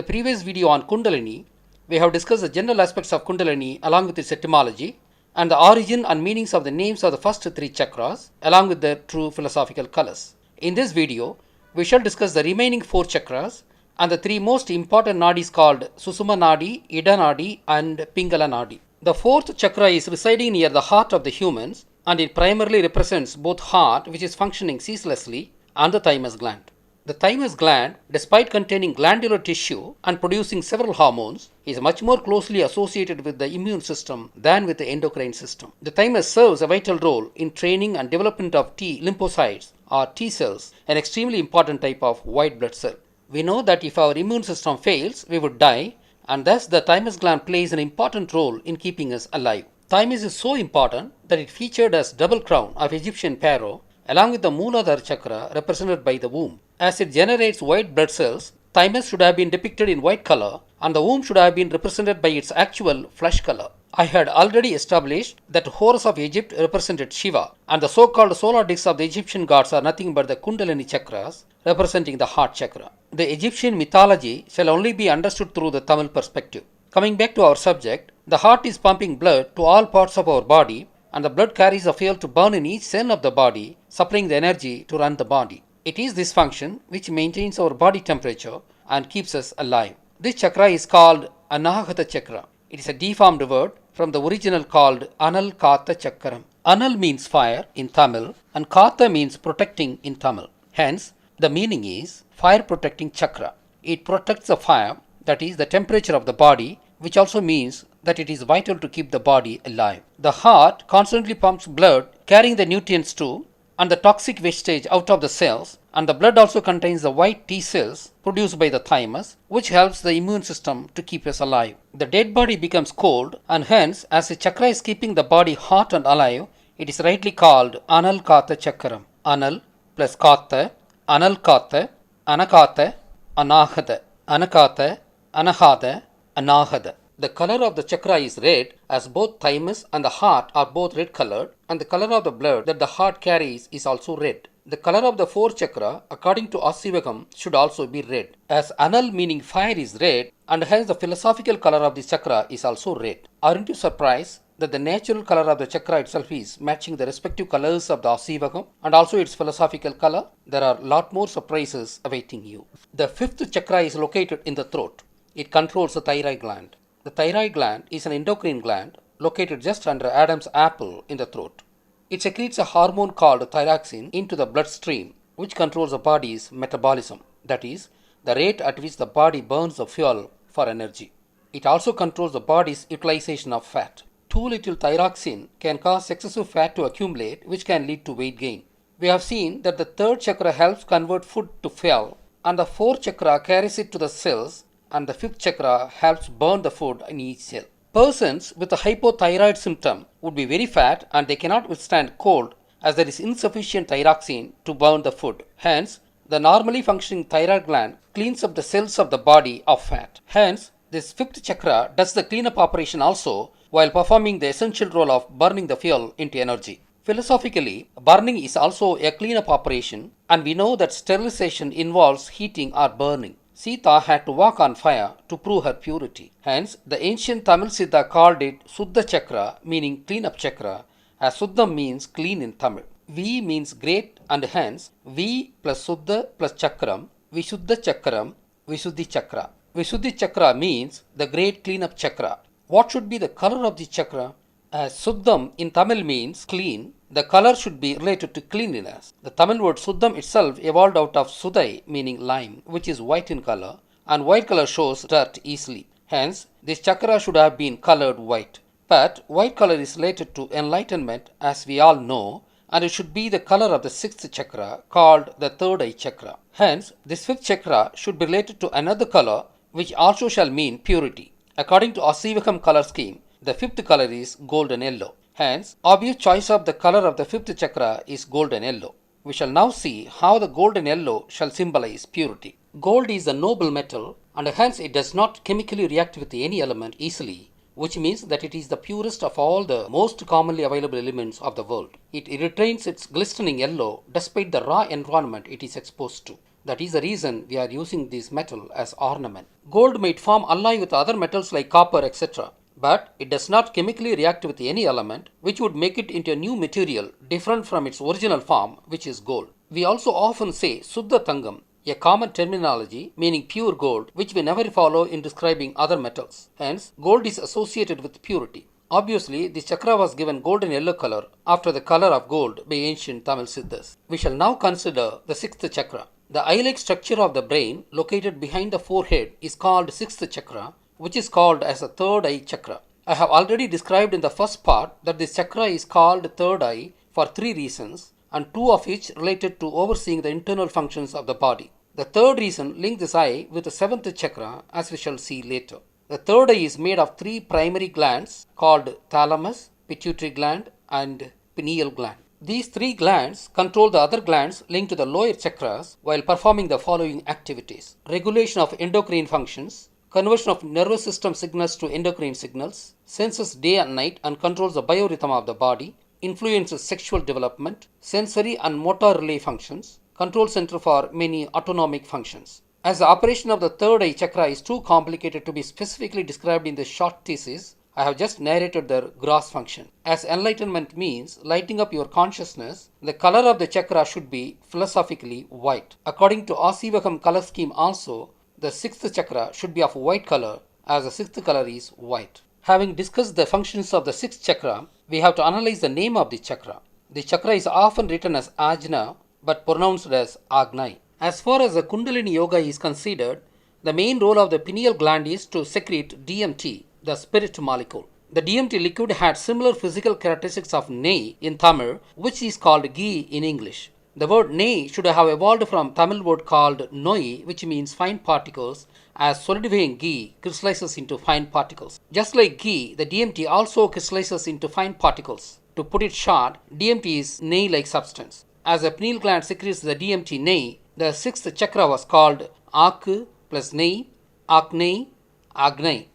previous video on Kundalini, we have discussed the general aspects of Kundalini along with its etymology and the origin and meanings of the names of the first three chakras along with their true philosophical colors. In this video, we shall discuss the remaining four chakras and the three most important nadis called Susuma Nadi, Ida Nadi and Pingala Nadi. The fourth chakra is residing near the heart of the humans and it primarily represents both heart, which is functioning ceaselessly, and the thymus gland. The thymus gland, despite containing glandular tissue and producing several hormones, is much more closely associated with the immune system than with the endocrine system. The thymus serves a vital role in training and development of T lymphocytes or T cells, an extremely important type of white blood cell. We know that if our immune system fails, we would die, and thus the thymus gland plays an important role in keeping us alive. Thymus is so important that it featured as double crown of Egyptian pharaoh along with the Mooladhara chakra represented by the womb. As it generates white blood cells, thymus should have been depicted in white color and the womb should have been represented by its actual flesh color. I had already established that Horus of Egypt represented Shiva and the so-called solar discs of the Egyptian gods are nothing but the Kundalini chakras representing the heart chakra. The Egyptian mythology shall only be understood through the Tamil perspective. Coming back to our subject, the heart is pumping blood to all parts of our body and the blood carries the fuel to burn in each cell of the body, supplying the energy to run the body. It is this function which maintains our body temperature and keeps us alive. This chakra is called Anahata chakra. It is a deformed word from the original called Anal Katha chakram. Anal means fire in Tamil and Katha means protecting in Tamil. Hence, the meaning is fire protecting chakra. It protects the fire, that is the temperature of the body, which also means that it is vital to keep the body alive. The heart constantly pumps blood carrying the nutrients to and the toxic wastage out of the cells, and the blood also contains the white T cells produced by the thymus, which helps the immune system to keep us alive. The dead body becomes cold, and hence, as the chakra is keeping the body hot and alive, it is rightly called Anal Katha chakram. Anal plus Katha, Anal Katha, Anakatha, Anahada, Anakatha, Anahada, Anahada. The color of the chakra is red, as both thymus and the heart are both red colored, and the color of the blood that the heart carries is also red. The color of the fourth chakra, according to Asivagam, should also be red, as Anal meaning fire is red, and hence the philosophical color of this chakra is also red. Aren't you surprised that the natural color of the chakra itself is matching the respective colors of the Asivagam and also its philosophical color? There are a lot more surprises awaiting you. The fifth chakra is located in the throat. It controls the thyroid gland. The thyroid gland is an endocrine gland located just under Adam's apple in the throat. It secretes a hormone called thyroxine into the bloodstream, which controls the body's metabolism, that is, the rate at which the body burns the fuel for energy. It also controls the body's utilization of fat. Too little thyroxine can cause excessive fat to accumulate, which can lead to weight gain. We have seen that the third chakra helps convert food to fuel, and the fourth chakra carries it to the cells, and the fifth chakra helps burn the food in each cell. Persons with a hypothyroid symptom would be very fat and they cannot withstand cold as there is insufficient thyroxine to burn the food. Hence, the normally functioning thyroid gland cleans up the cells of the body of fat. Hence, this fifth chakra does the cleanup operation also while performing the essential role of burning the fuel into energy. Philosophically, burning is also a cleanup operation and we know that sterilization involves heating or burning. Sita had to walk on fire to prove her purity. Hence, the ancient Tamil Siddha called it Suddha Chakra, meaning clean-up chakra, as Suddham means clean in Tamil. V means great and hence V plus Suddha plus Chakram, Vishuddha Chakram, Visuddhi Chakra. Visuddhi Chakra means the great clean-up chakra. What should be the color of the chakra? As Suddham in Tamil means clean, the color should be related to cleanliness. The Tamil word Suddham itself evolved out of Sudai meaning lime, which is white in color, and white color shows dirt easily. Hence, this chakra should have been colored white. But white color is related to enlightenment as we all know, and it should be the color of the sixth chakra called the third eye chakra. Hence, this fifth chakra should be related to another color which also shall mean purity. According to Asivakam color scheme, the fifth color is golden yellow. Hence, obvious choice of the color of the fifth chakra is golden yellow. We shall now see how the golden yellow shall symbolize purity. Gold is a noble metal and hence it does not chemically react with any element easily, which means that it is the purest of all the most commonly available elements of the world. It retains its glistening yellow despite the raw environment it is exposed to. That is the reason we are using this metal as ornament. Gold might form alloy with other metals like copper, etc. But it does not chemically react with any element, which would make it into a new material different from its original form, which is gold. We also often say Suddha Tangam, a common terminology meaning pure gold, which we never follow in describing other metals. Hence, gold is associated with purity. Obviously, this chakra was given golden yellow color after the color of gold by ancient Tamil Siddhas. We shall now consider the sixth chakra. The eye-like structure of the brain located behind the forehead is called sixth chakra, which is called as a third eye chakra. I have already described in the first part that this chakra is called third eye for three reasons, and two of which related to overseeing the internal functions of the body. The third reason links this eye with the seventh chakra, as we shall see later. The third eye is made of three primary glands called thalamus, pituitary gland, and pineal gland. These three glands control the other glands linked to the lower chakras while performing the following activities: regulation of endocrine functions, conversion of nervous system signals to endocrine signals, senses day and night and controls the biorhythm of the body, influences sexual development, sensory and motor relay functions, control center for many autonomic functions. As the operation of the third eye chakra is too complicated to be specifically described in this short thesis, I have just narrated their gross function. As enlightenment means lighting up your consciousness, the color of the chakra should be philosophically white. According to Asivakam color scheme also, the sixth chakra should be of white color, as the sixth color is white. Having discussed the functions of the sixth chakra, we have to analyze the name of the chakra. The chakra is often written as Ajna but pronounced as Agnai. As far as the Kundalini yoga is considered, the main role of the pineal gland is to secrete DMT, the spirit molecule. The DMT liquid had similar physical characteristics of Nei in Tamil, which is called ghee in English. The word Nei should have evolved from Tamil word called Noi, which means fine particles, as solidifying ghee crystallizes into fine particles. Just like ghee, the DMT also crystallizes into fine particles. To put it short, DMT is Nei-like substance. As the pineal gland secretes the DMT Nei, the sixth chakra was called Aku plus Nei, Aknei, Agnai.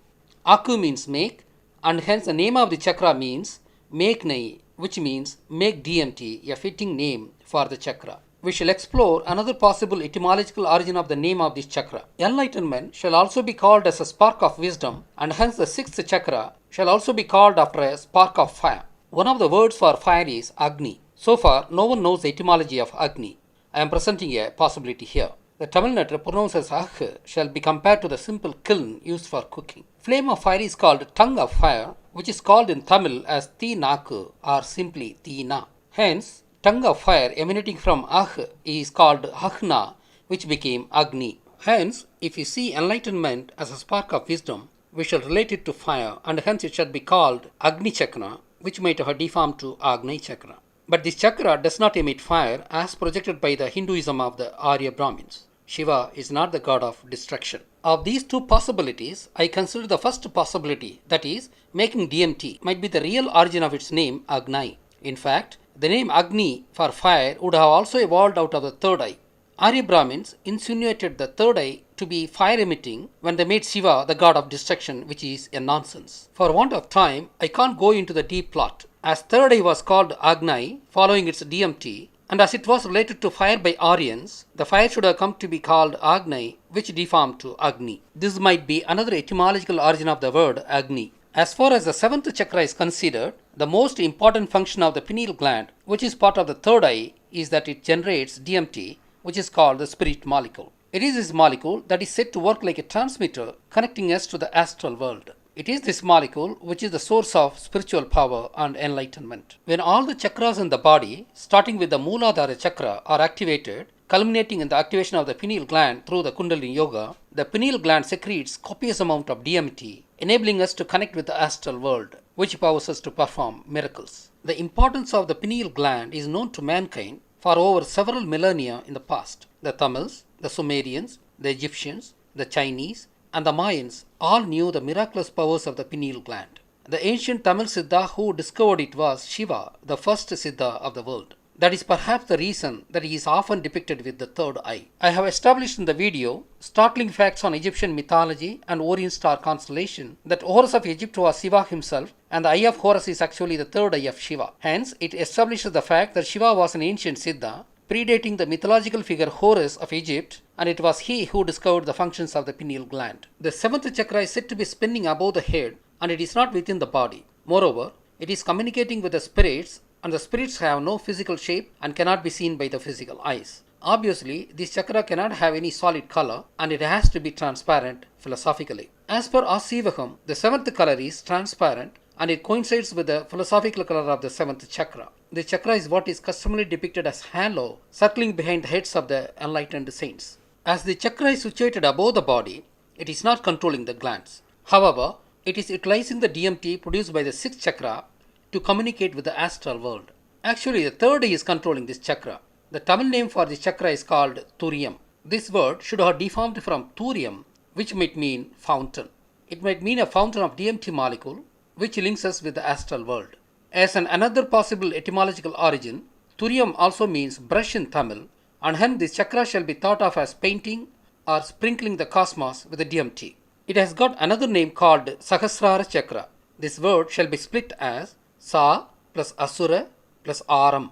Aku means make, and hence the name of the chakra means make Nei, which means make DMT, a fitting name for the chakra. We shall explore another possible etymological origin of the name of this chakra. Enlightenment shall also be called as a spark of wisdom, and hence the sixth chakra shall also be called after a spark of fire. One of the words for fire is Agni. So far, no one knows the etymology of Agni. I am presenting a possibility here. The Tamil letter pronounced as Ach shall be compared to the simple kiln used for cooking. Flame of fire is called tongue of fire, which is called in Tamil as Teenaku or simply Teena. Hence, tongue of fire emanating from Ach is called Ahna, which became Agni. Hence, if we see enlightenment as a spark of wisdom, we shall relate it to fire, and hence it shall be called Agni Chakra, which might have deformed to Agni Chakra. But this chakra does not emit fire as projected by the Hinduism of the Arya Brahmins. Shiva is not the god of destruction. Of these two possibilities, I consider the first possibility, that is, making DMT, might be the real origin of its name Agnai. In fact, the name Agni for fire would have also evolved out of the third eye. Arya Brahmins insinuated the third eye to be fire emitting when they made Shiva the god of destruction, which is a nonsense. For want of time, I can't go into the deep plot. As third eye was called Agnai, following its DMT, and as it was related to fire by Aryans, the fire should have come to be called Agnai, which deformed to Agni. This might be another etymological origin of the word Agni. As far as the seventh chakra is considered, the most important function of the pineal gland, which is part of the third eye, is that it generates DMT, which is called the spirit molecule. It is this molecule that is said to work like a transmitter connecting us to the astral world. It is this molecule which is the source of spiritual power and enlightenment. When all the chakras in the body, starting with the Mooladhara chakra, are activated, culminating in the activation of the pineal gland through the Kundalini yoga, the pineal gland secretes copious amount of DMT, enabling us to connect with the astral world, which powers us to perform miracles. The importance of the pineal gland is known to mankind for over several millennia in the past. The Tamils, the Sumerians, the Egyptians, the Chinese, and the Mayans all knew the miraculous powers of the pineal gland. The ancient Tamil Siddha who discovered it was Shiva, the first Siddha of the world. That is perhaps the reason that he is often depicted with the third eye. I have established in the video startling facts on Egyptian mythology and Orient star constellation that Horus of Egypt was Shiva himself, and the eye of Horus is actually the third eye of Shiva. Hence, it establishes the fact that Shiva was an ancient Siddha, predating the mythological figure Horus of Egypt, and it was he who discovered the functions of the pineal gland. The seventh chakra is said to be spinning above the head, and it is not within the body. Moreover, it is communicating with the spirits, and the spirits have no physical shape and cannot be seen by the physical eyes. Obviously, this chakra cannot have any solid color, and it has to be transparent philosophically. As per Asivagam, the seventh color is transparent, and it coincides with the philosophical color of the seventh chakra. The chakra is what is customarily depicted as halo circling behind the heads of the enlightened saints. As the chakra is situated above the body, it is not controlling the glands. However, it is utilizing the DMT produced by the sixth chakra to communicate with the astral world. Actually, the third eye is controlling this chakra. The Tamil name for this chakra is called Thuriyam. This word should have deformed from Thurium, which might mean fountain. It might mean a fountain of DMT molecule, which links us with the astral world. As another possible etymological origin, Thuriyam also means brush in Tamil, and hence this chakra shall be thought of as painting or sprinkling the cosmos with the DMT. It has got another name called Sahasrara chakra. This word shall be split as Sa plus Asura plus Aram.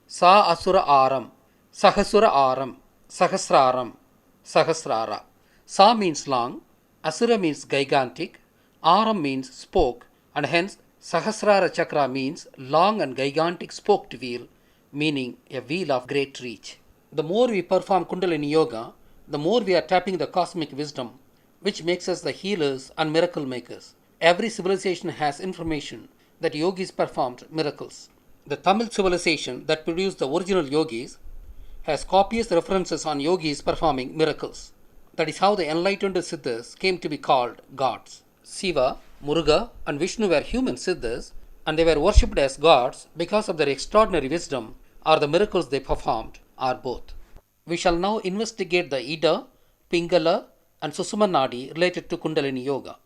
Sa Asura Aram, Sahasura Aram, Sahasraram, Sahasrara. Sa means long, Asura means gigantic, Aram means spoke, and hence Sahasrara chakra means long and gigantic spoked wheel, meaning a wheel of great reach. The more we perform Kundalini Yoga, the more we are tapping the cosmic wisdom, which makes us the healers and miracle makers. Every civilization has information that yogis performed miracles. The Tamil civilization that produced the original yogis has copious references on yogis performing miracles. That is how the enlightened Siddhas came to be called gods. Shiva, Muruga, and Vishnu were human Siddhas, and they were worshipped as gods because of their extraordinary wisdom or the miracles they performed, or both. We shall now investigate the Ida, Pingala, and Susuma Nadi related to Kundalini Yoga.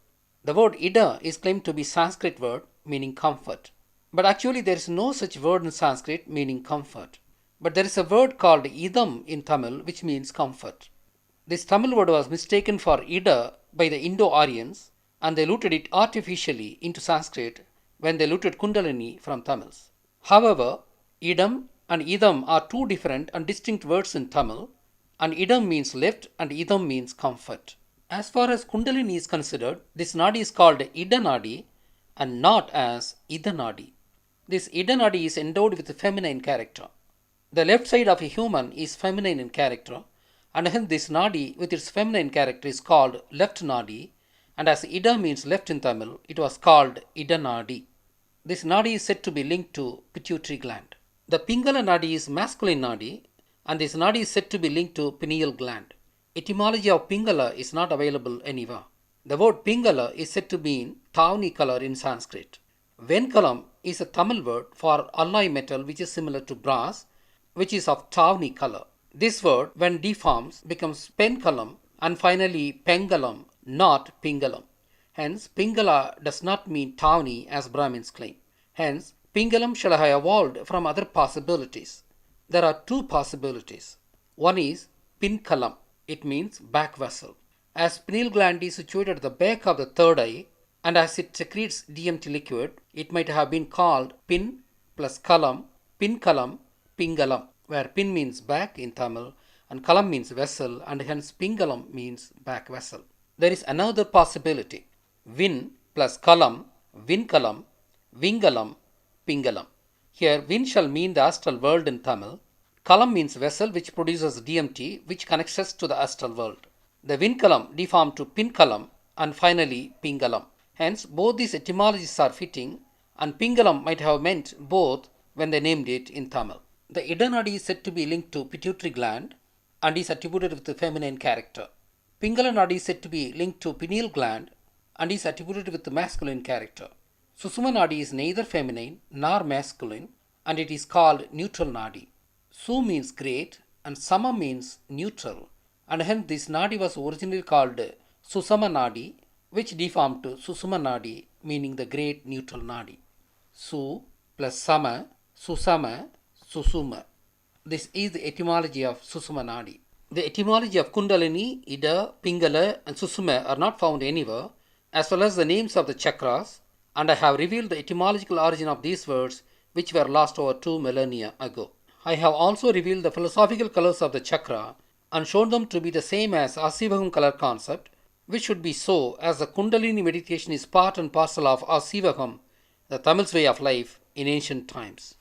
The word Ida is claimed to be Sanskrit word meaning comfort. But actually there is no such word in Sanskrit meaning comfort. But there is a word called Idam in Tamil which means comfort. This Tamil word was mistaken for Ida by the Indo-Aryans, and they looted it artificially into Sanskrit when they looted Kundalini from Tamils. However, Idam and Idam are two different and distinct words in Tamil, and Idam means left and Idam means comfort. As far as Kundalini is considered, this Nadi is called Ida Nadi and not as Ida Nadi. This Ida Nadi is endowed with a feminine character. The left side of a human is feminine in character, and hence this Nadi with its feminine character is called left Nadi, and as Ida means left in Tamil, it was called Ida Nadi. This Nadi is said to be linked to pituitary gland. The Pingala Nadi is masculine Nadi, and this Nadi is said to be linked to pineal gland. Etymology of Pingala is not available anywhere. The word Pingala is said to mean tawny color in Sanskrit. Venkalam is a Tamil word for alloy metal which is similar to brass, which is of tawny color. This word, when deforms, becomes Penkalam and finally Pengalam, not Pingalam. Hence, Pingala does not mean tawny as Brahmins claim. Hence, Pingalam shall have evolved from other possibilities. There are two possibilities. One is Pinkalam. It means back vessel. As pineal gland is situated at the back of the third eye, and as it secretes DMT liquid, it might have been called Pin plus Kalam, Pinkalam, Pingalam, where Pin means back in Tamil and Kalam means vessel, and hence Pingalam means back vessel. There is another possibility. Vin plus Kalam, Vinkalam, Vingalam, Pingalam. Here Vin shall mean the astral world in Tamil. Kalam means vessel which produces DMT which connects us to the astral world. The Vinkalam deformed to Pinkalam and finally Pingalam. Hence both these etymologies are fitting, and Pingalam might have meant both when they named it in Tamil. The Ida Nadi is said to be linked to pituitary gland and is attributed with the feminine character. Pingala Nadi is said to be linked to pineal gland and is attributed with the masculine character. Susuma Nadi is neither feminine nor masculine, and it is called neutral Nadi. Su means great and Sama means neutral, and hence this Nadi was originally called Susama Nadi, which deformed to Susuma Nadi, meaning the great neutral Nadi. Su plus Sama, Susama, Susuma. This is the etymology of Susuma Nadi. The etymology of Kundalini, Ida, Pingala and Susuma are not found anywhere, as well as the names of the chakras, and I have revealed the etymological origin of these words which were lost over 2 millennia ago. I have also revealed the philosophical colors of the chakra and shown them to be the same as Asivagam color concept, which should be so as the Kundalini meditation is part and parcel of Asivagam, the Tamil's way of life in ancient times.